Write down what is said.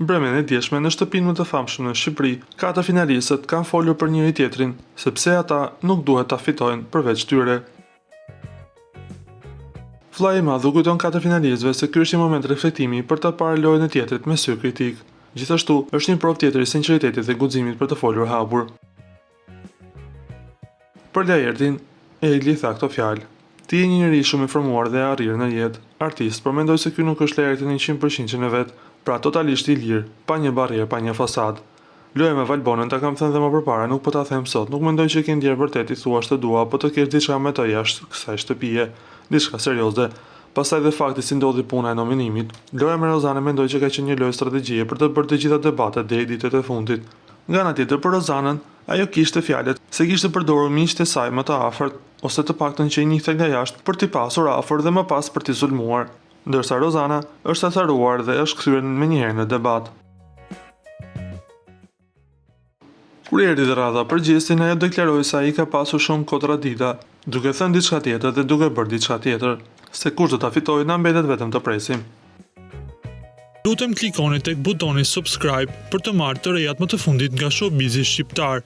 Bremën e djeshme në shtëpinë më të famshme në Shqipëri, 4 finalistët kanë folur për njëri tjetrin, sepse ata nuk duhet ta fitojnë përveç tyre. Vllai i madh u kujton 4 finalistëve se ky është një moment reflektimi për ta parë lojën e tjetrit me sy kritik. Gjithashtu, është një provë tjetër i sinqeritetit dhe guximit për të folur hapur. Për Lajerdin, Egli tha këto fjalë: "Ti je një njeri shumë i formuar dhe arrir në jetë, artist, por mendoj se ky nuk është Lajerdin 100% e vet, pra totalisht i lirë, pa një barrierë, pa një fasadë. Loja me Valbonën ta kam thënë dhe më përpara, nuk po ta them sot, nuk mendoj që ke ndjer vërtet i thuash të dua, apo të kesh diçka me të jashtë kësaj shtëpie, diçka serioze." Pastaj dhe fakti si ndodhi puna e nominimit. Loja me Rozanën mendoj që ka qenë një lojë strategjie për të bërë të gjitha debatet deri ditët e fundit. Nga ana tjetër për Rozanën, ajo kishte fjalët se kishte përdorur miqtë e saj më të afërt, ose të paktën që i njihte nga jashtë për t'i pasur afër dhe më pas për t'i sulmuar, ndërsa Rozana është atharuar dhe është kthyer menjëherë në debat. Kur erdhi dhe radha për gjestin, ajo deklaroi se ai ka pasur shumë kontradikta, duke thënë diçka tjetër dhe duke bërë diçka tjetër. Se kush do ta fitojë na mbetet vetëm të presim. Lutem klikoni tek butoni subscribe për të marrë të rejat më të fundit nga showbizi shqiptar.